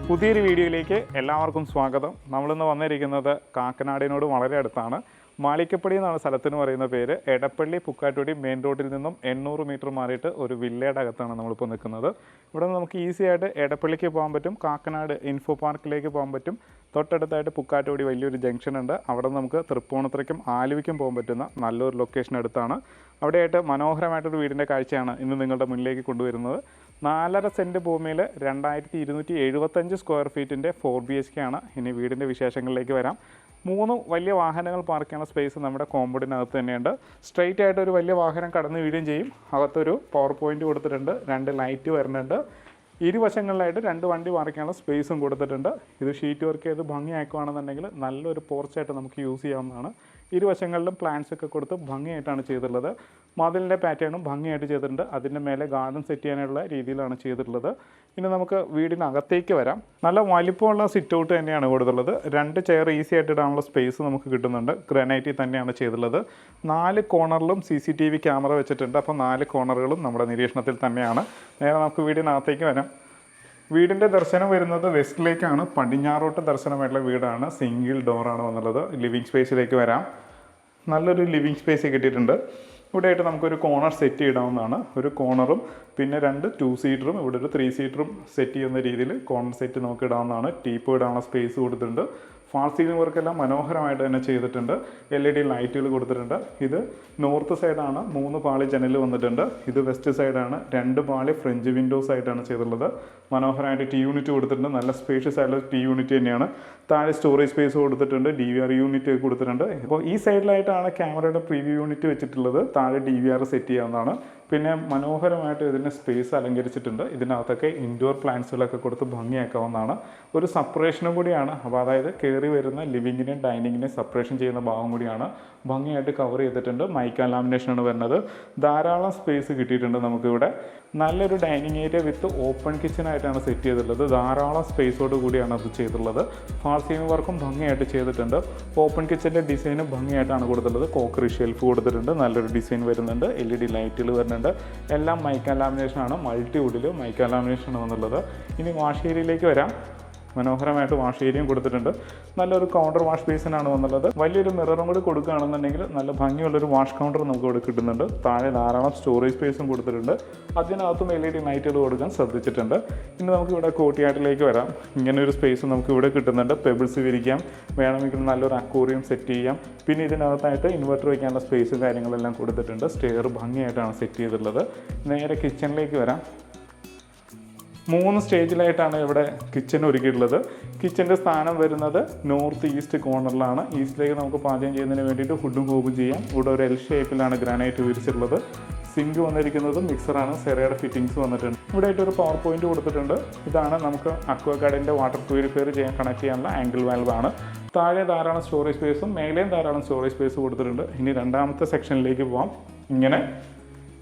പുതിയൊരു വീഡിയോയിലേക്ക് എല്ലാവർക്കും സ്വാഗതം. നമ്മളിന്ന് വന്നിരിക്കുന്നത് കാക്കനാടിനോട് വളരെ അടുത്താണ്. മാളിക്കപ്പടി എന്നാണ് സ്ഥലത്തിന് പറയുന്ന പേര്. എടപ്പള്ളി പുക്കാട്ടുപടി മെയിൻ റോഡിൽ നിന്നും 800 മീറ്റർ മാറിയിട്ട് ഒരു വില്ലയുടെ അകത്താണ് നമ്മളിപ്പോൾ നിൽക്കുന്നത്. ഇവിടെ നിന്ന് നമുക്ക് ഈസി ആയിട്ട് എടപ്പള്ളിക്ക് പോകാൻ പറ്റും, കാക്കനാട് ഇൻഫോ പാർക്കിലേക്ക് പോകാൻ പറ്റും. തൊട്ടടുത്തായിട്ട് പുക്കാട്ടുപടി വലിയൊരു ജംഗ്ഷൻ ഉണ്ട്. അവിടെ നമുക്ക് തൃപ്പൂണിത്തുറയ്ക്കും ആലുവയ്ക്കും പോകാൻ പറ്റുന്ന നല്ലൊരു ലൊക്കേഷൻ അടുത്താണ്. അവിടെയായിട്ട് മനോഹരമായിട്ടൊരു വീടിൻ്റെ കാഴ്ചയാണ് ഇന്ന് നിങ്ങളുടെ മുന്നിലേക്ക് കൊണ്ടുവരുന്നത്. 4.5 സെൻറ്റ് ഭൂമിയിൽ 2275 സ്ക്വയർ ഫീറ്റിൻ്റെ 4 BHK ആണ്. ഇനി വീടിൻ്റെ വിശേഷങ്ങളിലേക്ക് വരാം. 3 വലിയ വാഹനങ്ങൾ പാർക്ക് ചെയ്യാനുള്ള സ്പേസ് നമ്മുടെ കോമ്പൗണ്ടിനകത്ത് തന്നെയുണ്ട്. സ്ട്രെയിറ്റ് ആയിട്ട് ഒരു വലിയ വാഹനം കടന്നു വീഴുകയും ചെയ്യും. അകത്തൊരു പവർ പോയിൻ്റ് കൊടുത്തിട്ടുണ്ട്, 2 ലൈറ്റ് വരുന്നുണ്ട്. ഇരുവശങ്ങളിലായിട്ട് 2 വണ്ടി പാർക്ക് ചെയ്യാനുള്ള സ്പേസും കൊടുത്തിട്ടുണ്ട്. ഇത് ഷീറ്റ് വർക്ക് ചെയ്ത് ഭംഗിയാക്കുകയാണെന്നുണ്ടെങ്കിൽ നല്ലൊരു പോർച്ചായിട്ട് നമുക്ക് യൂസ് ചെയ്യാവുന്നതാണ്. ഇരുവശങ്ങളിലും പ്ലാന്റ്സ് ഒക്കെ കൊടുത്ത് ഭംഗിയായിട്ടാണ് ചെയ്തിട്ടുള്ളത്. മതിലിൻ്റെ പാറ്റേണും ഭംഗിയായിട്ട് ചെയ്തിട്ടുണ്ട്. അതിൻ്റെ മേലെ ഗാർഡൻ സെറ്റ് ചെയ്യാനുള്ള രീതിയിലാണ് ചെയ്തിട്ടുള്ളത്. ഇനി നമുക്ക് വീടിനകത്തേക്ക് വരാം. നല്ല വലിപ്പമുള്ള സിറ്റ് ഔട്ട് തന്നെയാണ് കൊടുത്തുള്ളത്. 2 ചെയർ ഈസി ആയിട്ട് ഇടാനുള്ള സ്പേസ് നമുക്ക് കിട്ടുന്നുണ്ട്. ഗ്രാനൈറ്റിൽ തന്നെയാണ് ചെയ്തിട്ടുള്ളത്. 4 കോർണറിലും CCTV ക്യാമറ വെച്ചിട്ടുണ്ട്. അപ്പോൾ 4 കോർണറുകളും നമ്മുടെ നിരീക്ഷണത്തിൽ തന്നെയാണ്. നേരെ നമുക്ക് വീടിനകത്തേക്ക് വരാം. വീടിൻ്റെ ദർശനം വരുന്നത് വെസ്റ്റിലേക്കാണ്. പടിഞ്ഞാറോട്ട് ദർശനമായിട്ടുള്ള വീടാണ്. സിംഗിൾ ഡോറാണ് വന്നുള്ളത്. ലിവിങ് സ്പേസിലേക്ക് വരാം. നല്ലൊരു ലിവിങ് സ്പേസ് കിട്ടിയിട്ടുണ്ട്. ഇവിടെയായിട്ട് നമുക്കൊരു കോർണർ സെറ്റ് ചെയ്യാവുന്നതാണ്. ഒരു കോർണറും പിന്നെ 2 2 സീറ്ററും ഇവിടെ ഒരു 3 സീറ്ററും സെറ്റ് ചെയ്യുന്ന രീതിയിൽ കോർണർ സെറ്റ് നമുക്ക് ഇടാവുന്നതാണ്. ടീപ്പ് ഇടാനുള്ള സ്പേസ് കൊടുത്തിട്ടുണ്ട്. ഫാൾ സീലിംഗ് വർക്കെല്ലാം മനോഹരമായിട്ട് തന്നെ ചെയ്തിട്ടുണ്ട്. LED ലൈറ്റുകൾ കൊടുത്തിട്ടുണ്ട്. ഇത് നോർത്ത് സൈഡാണ്. 3 പാളി ജനൽ വന്നിട്ടുണ്ട്. ഇത് വെസ്റ്റ് സൈഡാണ്. 2 പാളി ഫ്രഞ്ച് വിൻഡോസ് ആയിട്ടാണ് ചെയ്തിട്ടുള്ളത്. മനോഹരമായിട്ട് ടി യൂണിറ്റ് കൊടുത്തിട്ടുണ്ട്. നല്ല സ്പേഷ്യസ് ആയിട്ടുള്ള ടി യൂണിറ്റ് തന്നെയാണ്. താഴെ സ്റ്റോറേജ് സ്പേസ് കൊടുത്തിട്ടുണ്ട്. DVR യൂണിറ്റ് കൊടുത്തിട്ടുണ്ട്. ഇപ്പോൾ ഈ സൈഡിലായിട്ടാണ് ക്യാമറയുടെ പ്രീവ്യൂ യൂണിറ്റ് വെച്ചിട്ടുള്ളത്. താഴെ DVR സെറ്റ് ചെയ്യാവുന്നതാണ്. പിന്നെ മനോഹരമായിട്ട് ഇതിൻ്റെ സ്പേസ് അലങ്കരിച്ചിട്ടുണ്ട്. ഇതിനകത്തൊക്കെ ഇൻഡോർ പ്ലാന്റ്സുകളൊക്കെ കൊടുത്ത് ഭംഗിയാക്കാവുന്നതാണ്. ഒരു സെപ്പറേഷനും കൂടിയാണ്. അപ്പോൾ അതായത് കയറി വരുന്ന ലിവിങ്ങിനെയും ഡൈനിങ്ങിനെയും സെപ്പറേഷൻ ചെയ്യുന്ന ഭാഗം കൂടിയാണ്. ഭംഗിയായിട്ട് കവർ ചെയ്തിട്ടുണ്ട്. മൈക്ക ലാമിനേഷനാണ് വരുന്നത്. ധാരാളം സ്പേസ് കിട്ടിയിട്ടുണ്ട് നമുക്കിവിടെ. നല്ലൊരു ഡൈനിങ് ഏരിയ വിത്ത് ഓപ്പൺ കിച്ചണായിട്ടാണ് സെറ്റ് ചെയ്തിട്ടുള്ളത്. ധാരാളം സ്പേസോട് കൂടിയാണ് അത് ചെയ്തിട്ടുള്ളത്. ഫാൾ സീലിംഗ് വർക്കും ഭംഗിയായിട്ട് ചെയ്തിട്ടുണ്ട്. ഓപ്പൺ കിച്ചൻ്റെ ഡിസൈനും ഭംഗിയായിട്ടാണ് കൊടുത്തിട്ടുള്ളത്. കോക്കറി ഷെൽഫ് കൊടുത്തിട്ടുണ്ട്. നല്ലൊരു ഡിസൈൻ വരുന്നുണ്ട്. LED ലൈറ്റുകൾ വരുന്നുണ്ട്. എല്ലാം മൈക്ക ലാമിനേഷനാണ്. മൾട്ടിവുഡിൽ മൈക്ക ലാമിനേഷനാണ് വന്നുള്ളത്. ഇനി വാഷ് ഏരിയയിലേക്ക് വരാം. മനോഹരമായിട്ട് വാഷ് ഏരിയയും കൊടുത്തിട്ടുണ്ട്. നല്ലൊരു കൗണ്ടർ വാഷ് ബേസിനാണ് വന്നുള്ളത്. വലിയൊരു മിററും കൂടി കൊടുക്കുകയാണെന്നുണ്ടെങ്കിൽ നല്ല ഭംഗിയുള്ളൊരു വാഷ് കൗണ്ടർ നമുക്ക് ഇവിടെ കിട്ടുന്നുണ്ട്. താഴെ ധാരാളം സ്റ്റോറേജ് സ്പേസും കൊടുത്തിട്ടുണ്ട്. അതിനകത്തും LED ലൈറ്റുകൾ കൊടുക്കാൻ ശ്രദ്ധിച്ചിട്ടുണ്ട്. ഇനി നമുക്ക് ഇവിടെ കോർട്ട്യാർഡിലേക്ക് വരാം. ഇങ്ങനെ ഒരു സ്പേസ് നമുക്ക് ഇവിടെ കിട്ടുന്നുണ്ട്. പെബിൾസ് വിരിക്കാം, വേണമെങ്കിൽ നല്ലൊരു അക്വേറിയം സെറ്റ് ചെയ്യാം. പിന്നെ ഇതിനകത്തായിട്ട് ഇൻവെർട്ടർ വയ്ക്കാനുള്ള സ്പേസും കാര്യങ്ങളെല്ലാം കൊടുത്തിട്ടുണ്ട്. സ്റ്റെയർ ഭംഗിയായിട്ടാണ് സെറ്റ് ചെയ്തിട്ടുള്ളത്. നേരെ കിച്ചണിലേക്ക് വരാം. 3 സ്റ്റേജിലായിട്ടാണ് ഇവിടെ കിച്ചൺ ഒരുക്കിയിട്ടുള്ളത്. കിച്ചൻ്റെ സ്ഥാനം വരുന്നത് നോർത്ത് ഈസ്റ്റ് കോർണറിലാണ്. ഈസ്റ്റിലേക്ക് നമുക്ക് പാചകം ചെയ്യുന്നതിന് വേണ്ടിയിട്ട് ഹുഡും ഹോബും ചെയ്യാം. ഇവിടെ ഒരു L ഷേപ്പിലാണ് ഗ്രാനൈറ്റ് വിരിച്ചിട്ടുള്ളത്. സിങ്ക് വന്നിരിക്കുന്നത് മിക്സറാണ്. സെറയുടെ ഫിറ്റിങ്സ് വന്നിട്ടുണ്ട്. ഇവിടെ ആയിട്ട് ഒരു പവർ പോയിന്റ് കൊടുത്തിട്ടുണ്ട്. ഇതാണ് നമുക്ക് അക്വാഗാർഡിൻ്റെ വാട്ടർ പ്യൂരിഫയർ ചെയ്യാൻ കണക്ട് ചെയ്യാനുള്ള ആംഗിൾ വാൽവാണ്. താഴെ ധാരാളം സ്റ്റോറേജ് സ്പേസും മേലെയും ധാരാളം സ്റ്റോറേജ് സ്പേസ് കൊടുത്തിട്ടുണ്ട്. ഇനി രണ്ടാമത്തെ സെക്ഷനിലേക്ക് പോകാം. ഇങ്ങനെ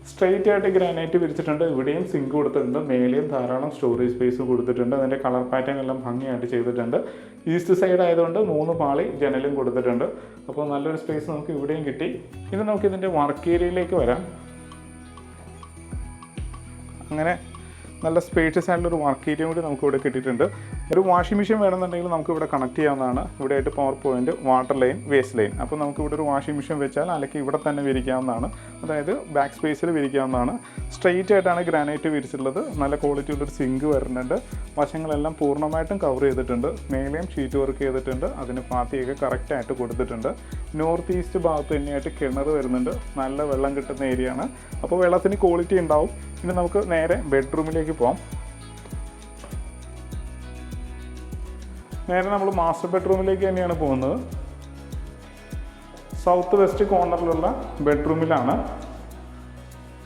സ്ട്രെയിറ്റ് ആയിട്ട് ഗ്രാനൈറ്റ് വിരിച്ചിട്ടുണ്ട്. ഇവിടെയും സിങ്ക് കൊടുത്തിട്ടുണ്ട്. മേലെയും ധാരാളം സ്റ്റോറേജ് സ്പേസ് കൊടുത്തിട്ടുണ്ട്. അതിൻ്റെ കളർ പാറ്റേൺ എല്ലാം ഭംഗിയായിട്ട് ചെയ്തിട്ടുണ്ട്. ഈസ്റ്റ് സൈഡ് ആയതുകൊണ്ട് 3 പാളി ജനലും കൊടുത്തിട്ടുണ്ട്. അപ്പോൾ നല്ലൊരു സ്പേസ് നമുക്ക് ഇവിടെയും കിട്ടി. ഇനി നമുക്ക് ഇതിൻ്റെ വർക്ക് ഏരിയയിലേക്ക് വരാം. അങ്ങനെ നല്ല സ്പേഷ്യസ് ആയിട്ടുള്ളൊരു വർക്ക് ഏരിയ കൂടി നമുക്ക് ഇവിടെ കിട്ടിയിട്ടുണ്ട്. ഒരു വാഷിംഗ് മെഷീൻ വേണമെന്നുണ്ടെങ്കിൽ നമുക്ക് ഇവിടെ കണക്ട് ചെയ്യാവുന്നതാണ്. ഇവിടെ ആയിട്ട് power point, water line, waste line. അപ്പോൾ നമുക്ക് ഇവിടെ ഒരു വാഷിംഗ് മെഷീൻ വെച്ചാൽ അല്ലെങ്കിൽ ഇവിടെ തന്നെ വിരിക്കാവുന്നതാണ്. അതായത് ബാക്ക് സ്പേസിൽ വിരിക്കാവുന്നതാണ്. സ്ട്രെയിറ്റ് ആയിട്ടാണ് ഗ്രാനൈറ്റ് വിരിച്ചിട്ടുള്ളത്. നല്ല ക്വാളിറ്റി ഉള്ളൊരു സിങ്ക് വരുന്നുണ്ട്. വശങ്ങളെല്ലാം പൂർണ്ണമായിട്ടും കവർ ചെയ്തിട്ടുണ്ട്. മേലെയും ഷീറ്റ് വർക്ക് ചെയ്തിട്ടുണ്ട്. അതിന് പാത്തിയൊക്കെ കറക്റ്റായിട്ട് കൊടുത്തിട്ടുണ്ട്. നോർത്ത് ഈസ്റ്റ് ഭാഗത്ത് തന്നെയായിട്ട് കിണർ വരുന്നുണ്ട്. നല്ല വെള്ളം കിട്ടുന്ന ഏരിയ ആണ്. അപ്പോൾ വെള്ളത്തിന് ക്വാളിറ്റി ഉണ്ടാവും. ഇനി നമുക്ക് നേരെ ബെഡ്റൂമിലേക്ക് പോകാം. നേരെ നമ്മൾ മാസ്റ്റർ ബെഡ്റൂമിലേക്ക് തന്നെയാണ് പോകുന്നത്. South west കോർണറിലുള്ള ബെഡ്റൂമിലാണ്.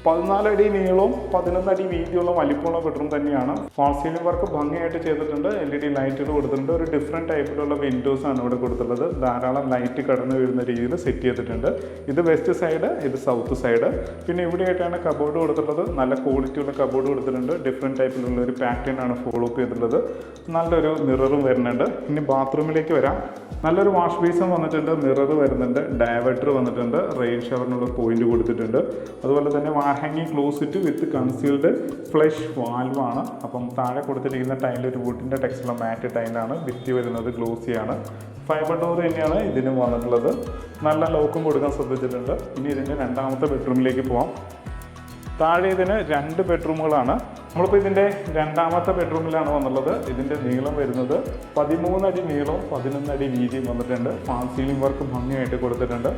14 അടി നീളവും 11 അടി വീതിയുള്ള വലിപ്പമുള്ള ബെഡ്റൂം തന്നെയാണ്. ഫാൾ സീലിംഗ് വർക്ക് ഭംഗിയായിട്ട് ചെയ്തിട്ടുണ്ട്. LED ലൈറ്റുകൾ കൊടുത്തിട്ടുണ്ട്. ഒരു ഡിഫറെൻറ്റ് ടൈപ്പിലുള്ള വിൻഡോസ് ആണ് ഇവിടെ കൊടുത്തിട്ടുള്ളത്. ധാരാളം ലൈറ്റ് കടന്നു വരുന്ന രീതിയിൽ സെറ്റ് ചെയ്തിട്ടുണ്ട്. ഇത് വെസ്റ്റ് സൈഡ്, ഇത് സൗത്ത് സൈഡ്. പിന്നെ ഇവിടെയായിട്ടാണ് കബോർഡ് കൊടുത്തിട്ടുള്ളത്. നല്ല ക്വാളിറ്റിയുള്ള കബോർഡ് കൊടുത്തിട്ടുണ്ട്. ഡിഫറെൻറ്റ് ടൈപ്പിലുള്ള ഒരു പാറ്റേൺ ആണ് ഫോളോ അപ്പ് ചെയ്തിട്ടുള്ളത്. നല്ലൊരു മിററും വരുന്നുണ്ട്. ഇനി ബാത്റൂമിലേക്ക് വരാം. നല്ലൊരു വാഷ് ബേസും വന്നിട്ടുണ്ട്, മിറർ വരുന്നുണ്ട്, ഡയവേർട്ടർ വന്നിട്ടുണ്ട്, റെയിൻ ഷവറിനുള്ള പോയിന്റ് കൊടുത്തിട്ടുണ്ട്. അതുപോലെ തന്നെ വാൾ ഹാങ്ങിങ് ക്ലോസറ്റ് വിത്ത് കൺസീൽഡ് ഫ്ലഷ് വാൽവാണ്. അപ്പം താഴെ കൊടുത്തിരിക്കുന്ന ടൈൽ ഒരു വുഡിൻ്റെ ടെക്സ്റ്റുള്ള മാറ്റ് ടൈലാണ്. ഭിത്തി വരുന്നത് ഗ്ലോസിയാണ്. ഫൈബർ ഡോർ തന്നെയാണ് ഇതിനും വന്നിട്ടുള്ളത്. നല്ല ലോക്കും കൊടുക്കാൻ ശ്രദ്ധിച്ചിട്ടുണ്ട്. ഇനി ഇതിൻ്റെ രണ്ടാമത്തെ ബെഡ്റൂമിലേക്ക് പോവാം. താഴെ ഇതിന് 2 ബെഡ്റൂമുകളാണ്. നമ്മളിപ്പോൾ ഇതിൻ്റെ രണ്ടാമത്തെ ബെഡ്റൂമിലാണ് വന്നുള്ളത്. ഇതിൻ്റെ നീളം വരുന്നത് 13 അടി നീളവും 11 അടി വീതിയും വന്നിട്ടുണ്ട്. ഫാൾ സീലിംഗ് വർക്ക് ഭംഗിയായിട്ട് കൊടുത്തിട്ടുണ്ട്.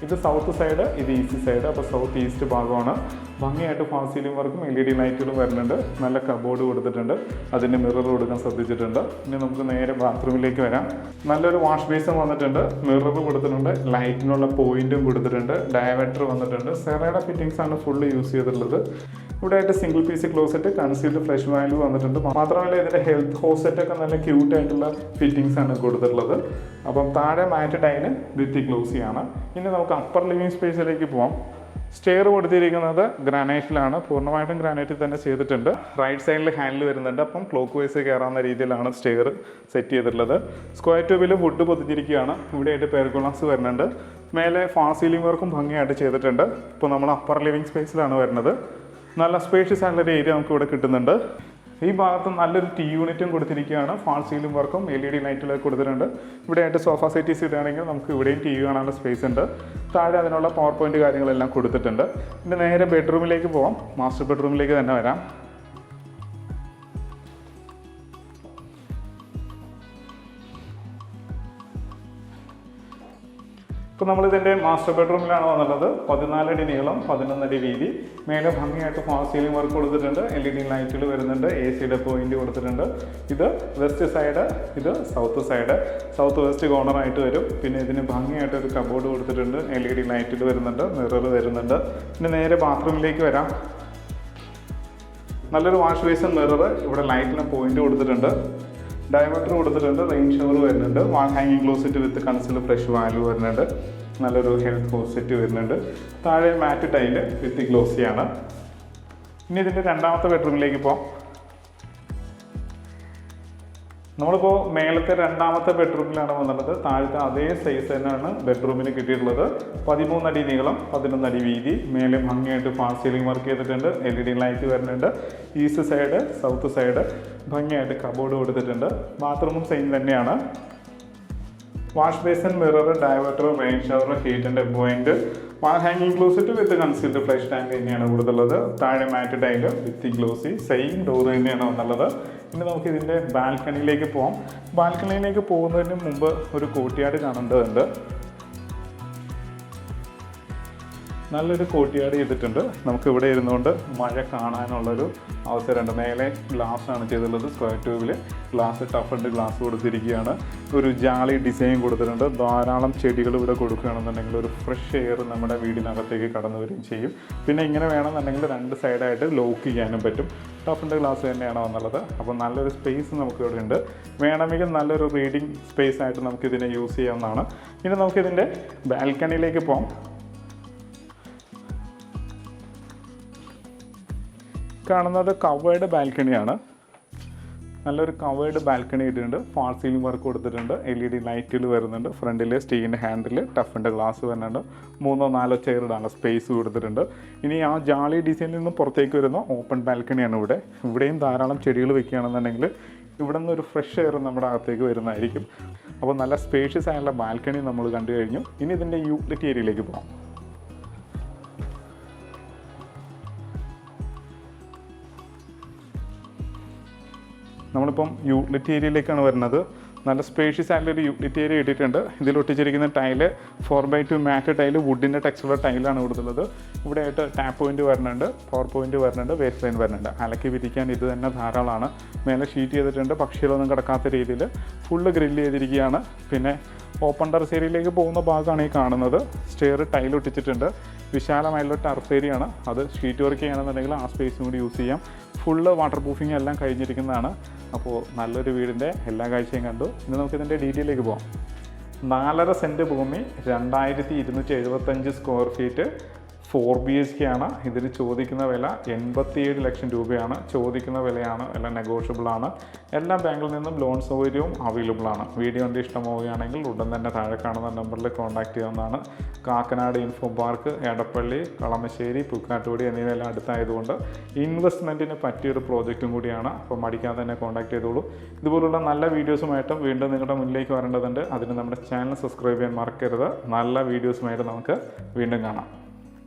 ഇത് സൗത്ത് സൈഡ്, ഇത് ഈസ്റ്റ് സൈഡ്. അപ്പോൾ സൗത്ത് ഈസ്റ്റ് ഭാഗമാണ്. ഭംഗിയായിട്ട് ഫാൾ സീലിംഗ് വർക്കും LED ലൈറ്റുകളും വരുന്നുണ്ട്. നല്ല കബോർഡ് കൊടുത്തിട്ടുണ്ട്. അതിൻ്റെ മിറർ കൊടുക്കാൻ ശ്രദ്ധിച്ചിട്ടുണ്ട്. ഇനി നമുക്ക് നേരെ ബാത്റൂമിലേക്ക് വരാം. നല്ലൊരു വാഷ് ബേസും വന്നിട്ടുണ്ട്, മിറർ കൊടുത്തിട്ടുണ്ട്, ലൈറ്റിനുള്ള പോയിന്റും കൊടുത്തിട്ടുണ്ട്, ഡയവേർട്ടർ വന്നിട്ടുണ്ട്. സെറയുടെ ഫിറ്റിംഗ്സ് ആണ് ഫുള്ള് യൂസ് ചെയ്തിട്ടുള്ളത്. ഇവിടെ ആയിട്ട് single piece closet, concealed flush valve വന്നിട്ടുണ്ട്. മാത്രമല്ല ഇതിൻ്റെ ഹെൽത്ത് ഹോസറ്റ് ഒക്കെ നല്ല ക്യൂട്ടായിട്ടുള്ള ഫിറ്റിംഗ്സ് ആണ് കൊടുത്തിട്ടുള്ളത്. അപ്പം താഴെ മാറ്റ് ടൈന് ഭിത്തി ഗ്ലോസിയാണ്. ഇനി നമുക്ക് അപ്പർ ലിവിങ് സ്പേസിലേക്ക് പോവാം. സ്റ്റെയർ കൊടുത്തിരിക്കുന്നത് ഗ്രാനൈറ്റിലാണ്. പൂർണ്ണമായിട്ടും ഗ്രാനൈറ്റിൽ തന്നെ ചെയ്തിട്ടുണ്ട്. റൈറ്റ് സൈഡിൽ ഹാൻഡിൽ വരുന്നുണ്ട്. അപ്പം ക്ലോക്ക് വൈസ് കയറാവുന്ന രീതിയിലാണ് സ്റ്റെയർ സെറ്റ് ചെയ്തിട്ടുള്ളത്. സ്ക്വയർ ട്യൂബിൽ വുഡ് പൊതിഞ്ഞിരിക്കുകയാണ്. ഇവിടെയായിട്ട് പെർഗോളാസ് വരുന്നുണ്ട്. മേലെ ഫാൾ സീലിംഗ് വർക്കും ഭംഗിയായിട്ട് ചെയ്തിട്ടുണ്ട്. ഇപ്പോൾ നമ്മൾ അപ്പർ ലിവിങ് സ്പേസിലാണ് വരുന്നത്. നല്ല സ്പേഷ്യസ് ആയിട്ടുള്ളൊരു ഏരിയ നമുക്ക് ഇവിടെ കിട്ടുന്നുണ്ട്. ഈ ഭാഗത്ത് നല്ലൊരു ടി യൂണിറ്റും കൊടുത്തിരിക്കുകയാണ്. ഫാൾ സീലിംഗ് വർക്കും LED ലൈറ്റിലൊക്കെ കൊടുത്തിട്ടുണ്ട്. ഇവിടെയായിട്ട് സോഫ സെറ്റീസ് ഇടുകയാണെങ്കിൽ നമുക്ക് ഇവിടെയും TV കാണാനുള്ള സ്പേസ് ഉണ്ട്. താഴെ അതിനുള്ള പവർ പോയിന്റ് കാര്യങ്ങളെല്ലാം കൊടുത്തിട്ടുണ്ട്. പിന്നെ നേരെ ബെഡ്റൂമിലേക്ക് പോവാം. മാസ്റ്റർ ബെഡ്റൂമിലേക്ക് തന്നെ വരാം. ഇപ്പോൾ നമ്മളിതിൻ്റെ മാസ്റ്റർ ബെഡ്റൂമിലാണ് വന്നുള്ളത്. 14 അടി നീളം, 11 അടി വീതി. മേലെ ഭംഗിയായിട്ട് ഫാൾ സീലിംഗ് വർക്ക് കൊടുത്തിട്ടുണ്ട്. LED ലൈറ്റുകൾ വരുന്നുണ്ട്. ACയുടെ പോയിന്റ് കൊടുത്തിട്ടുണ്ട്. ഇത് വെസ്റ്റ് സൈഡ്, ഇത് സൗത്ത് സൈഡ്. സൗത്ത് വെസ്റ്റ് കോർണറായിട്ട് വരും. പിന്നെ ഇതിന് ഭംഗിയായിട്ട് ഒരു കബോർഡ് കൊടുത്തിട്ടുണ്ട്. LED ലൈറ്റിൽ വരുന്നുണ്ട്, മിറർ വരുന്നുണ്ട്. പിന്നെ നേരെ ബാത്റൂമിലേക്ക് വരാം. നല്ലൊരു വാഷ് ബേസും മിറർ, ഇവിടെ ലൈറ്റിന് പോയിന്റ് കൊടുത്തിട്ടുണ്ട്, ഡയവേർട്ടർ കൊടുത്തിട്ടുണ്ട്, റെയിൻ ഷവർ വരുന്നുണ്ട്, വാൾ ഹാങ്ങിങ് closet with concealed flush valve വരുന്നുണ്ട്, നല്ലൊരു ഹെൽത്ത് ക്ലോസറ്റ് വരുന്നുണ്ട്. താഴെ മാറ്റ് ടൈല് വിത്ത് ഗ്ലോസിയാണ്. ഇനി ഇതിൻ്റെ രണ്ടാമത്തെ ബെഡ്റൂമിലേക്ക് പോകാം. നമ്മളിപ്പോൾ മേലത്തെ രണ്ടാമത്തെ ബെഡ്റൂമിലാണ് വന്നിട്ടുള്ളത്. താഴത്തെ അതേ സൈസ് തന്നെയാണ് ബെഡ്റൂമിന് കിട്ടിയിട്ടുള്ളത്. 13 അടി നീളം, 11 അടി വീതി. മേലെ ഭംഗിയായിട്ട് ഫാൾ സീലിംഗ് വർക്ക് ചെയ്തിട്ടുണ്ട്. LED ലൈറ്റ് വരുന്നുണ്ട്. ഈസ്റ്റ് സൈഡ്, സൗത്ത് സൈഡ് ഭംഗിയായിട്ട് കബോർഡ് കൊടുത്തിട്ടുണ്ട്. ബാത്റൂമും സെയിം തന്നെയാണ്. Wash basin, mirror, diverter, rain shower, ഹീറ്റിൻ്റെ പോയിന്റ്, വാൾ ഹാങ്ങിങ് closet with concealed flush tank തന്നെയാണ് കൊടുത്തുള്ളത്. താഴെ matt tile with glossy, same door തന്നെയാണ് വന്നുള്ളത്. ഇനി നമുക്ക് ഇതിൻ്റെ ബാൽക്കണിയിലേക്ക് പോകാം. ബാൽക്കണിയിലേക്ക് പോകുന്നതിന് മുമ്പ് ഒരു കോർട്ട്യാർഡ് കാണേണ്ടതുണ്ട്. നല്ലൊരു കോർട്ട്യാർഡ് ചെയ്തിട്ടുണ്ട്. നമുക്ക് ഇവിടെ ഇരുന്നുകൊണ്ട് മഴ കാണാനുള്ളൊരു അവസരമുണ്ട്. മേലെ ഗ്ലാസ് ആണ് ചെയ്തിട്ടുള്ളത്. സ്ക്വയർ ട്യൂബിൽ ഗ്ലാസ്, ടഫൻഡ് ഗ്ലാസ് കൊടുത്തിരിക്കുകയാണ്. ഒരു ജാളി ഡിസൈൻ കൊടുത്തിട്ടുണ്ട്. ധാരാളം ചെടികൾ ഇവിടെ കൊടുക്കുകയാണെന്നുണ്ടെങ്കിൽ ഒരു ഫ്രഷ് എയർ നമ്മുടെ വീടിനകത്തേക്ക് കടന്നു വരികയും ചെയ്യും. പിന്നെ ഇങ്ങനെ വേണമെന്നുണ്ടെങ്കിൽ 2 സൈഡായിട്ട് ലോക്ക് ചെയ്യാനും പറ്റും. ടഫൻഡ് ഗ്ലാസ് തന്നെയാണ് വന്നുള്ളത്. അപ്പോൾ നല്ലൊരു സ്പേസ് നമുക്ക് ഇവിടെ ഉണ്ട്. വേണമെങ്കിൽ നല്ലൊരു റീഡിങ് സ്പേസ് ആയിട്ട് നമുക്കിതിനെ യൂസ് ചെയ്യാവുന്നതാണ്. ഇനി നമുക്കിതിൻ്റെ ബാൽക്കണിയിലേക്ക് പോകാം. കാണുന്നത് കവേർഡ് ബാൽക്കണിയാണ്. നല്ലൊരു കവേർഡ് ബാൽക്കണി ഇട്ടിട്ടുണ്ട്. ഫാൾ സീലിംഗ് വർക്ക് കൊടുത്തിട്ടുണ്ട്. LED ലൈറ്റിൽ വരുന്നുണ്ട്. ഫ്രണ്ടിൽ സ്റ്റീലിൻ്റെ ഹാൻഡിൽ, ടഫിൻ്റെ ഗ്ലാസ് വരുന്നുണ്ട്. 3-4 ചെയർ ഇടാനുള്ള സ്പേസ് കൊടുത്തിട്ടുണ്ട്. ഇനി ആ ജാളി ഡിസൈനിൽ നിന്ന് പുറത്തേക്ക് വരുന്ന ഓപ്പൺ ബാൽക്കണിയാണ് ഇവിടെ. ഇവിടെയും ധാരാളം ചെടികൾ വെക്കുകയാണെന്നുണ്ടെങ്കിൽ ഇവിടെ നിന്ന് ഒരു ഫ്രഷ് എയർ നമ്മുടെ അകത്തേക്ക് വരുന്നതായിരിക്കും. അപ്പോൾ നല്ല സ്പേഷ്യസ് ആയുള്ള ബാൽക്കണി നമ്മൾ കണ്ടു കഴിഞ്ഞു. ഇനി ഇതിൻ്റെ യൂട്ടിലിറ്റി ഏരിയയിലേക്ക് പോകാം. നമ്മളിപ്പം യൂട്ടിലിറ്റി ഏരിയയിലേക്കാണ് വരുന്നത്. നല്ല സ്പേഷ്യസ് ആയിട്ടുള്ളൊരു യൂട്ടിലിറ്റി ഏരിയ ഇട്ടിട്ടുണ്ട്. ഇതിൽ ഒട്ടിച്ചിരിക്കുന്ന ടൈല് 4x2 മാറ്റ് ടൈല്, വുഡിൻ്റെ ടെക്സ്ചറുള്ള ടൈലാണ് കൊടുത്തുള്ളത്. ഇവിടെ ആയിട്ട് ടാപ്പ് പോയിന്റ് വരുന്നുണ്ട്, പവർ പോയിന്റ് വരുന്നുണ്ട്, വേസ്റ്റ് ലൈൻ വരുന്നുണ്ട്. അലക്കി വിരിക്കാൻ ഇത് തന്നെ ധാരാളമാണ്. മേലെ ഷീറ്റ് ചെയ്തിട്ടുണ്ട്. പക്ഷികളൊന്നും കിടക്കാത്ത രീതിയിൽ ഫുള്ള് ഗ്രില്ല് ചെയ്തിരിക്കുകയാണ്. പിന്നെ ഓപ്പൺ ടെറസ് ഏരിയയിലേക്ക് പോകുന്ന ഭാഗമാണ് ഈ കാണുന്നത്. സ്റ്റെയർ ടൈൽ ഒട്ടിച്ചിട്ടുണ്ട്. വിശാലമായുള്ള ടർഫ് ഏരിയയാണ്. അത് ഷീറ്റ് വർക്ക് ചെയ്യുകയാണെന്നുണ്ടെങ്കിൽ ആ സ്പേസും കൂടി യൂസ് ചെയ്യാം. ഫുള്ള് വാട്ടർ പ്രൂഫിങ് എല്ലാം കഴിഞ്ഞിരിക്കുന്നതാണ്. അപ്പോൾ നല്ലൊരു വീടിൻ്റെ എല്ലാ കാഴ്ചയും കണ്ടു. ഇനി നമുക്കിതിൻ്റെ ഡീറ്റെയിലേക്ക് പോകാം. 4.5 സെൻറ്റ് ഭൂമി, 2275 സ്ക്വയർ ഫീറ്റ്, 4 BHK ആണ്. ഇതിന് ചോദിക്കുന്ന വില 87 ലക്ഷം രൂപയാണ്. ചോദിക്കുന്ന വിലയാണ്, എല്ലാം നെഗോഷ്യബിൾ ആണ്. എല്ലാ ബാങ്കിൽ നിന്നും ലോൺ സൗകര്യവും അവൈലബിൾ ആണ്. വീഡിയോ കണ്ട് ഇഷ്ടമാവുകയാണെങ്കിൽ ഉടൻ തന്നെ താഴെ കാണുന്ന നമ്പറിൽ കോൺടാക്ട് ചെയ്യാവുന്നതാണ്. കാക്കനാട് ഇൻഫോ പാർക്ക്, എടപ്പള്ളി, കളമശ്ശേരി, പുക്കാട്ടുപടി എന്നിവയെല്ലാം അടുത്തായതുകൊണ്ട് ഇൻവെസ്റ്റ്മെൻറ്റിന് പറ്റിയൊരു പ്രോജക്റ്റും കൂടിയാണ്. അപ്പോൾ മടിക്കാതെ തന്നെ കോൺടാക്ട് ചെയ്തോളൂ. ഇതുപോലുള്ള നല്ല വീഡിയോസുമായിട്ടും വീണ്ടും നിങ്ങളുടെ മുന്നിലേക്ക് വരേണ്ടതുണ്ട്. അതിന് നമ്മുടെ ചാനൽ സബ്സ്ക്രൈബ് ചെയ്യാൻ മറക്കരുത്. നല്ല വീഡിയോസുമായിട്ട് നമുക്ക് വീണ്ടും കാണാം.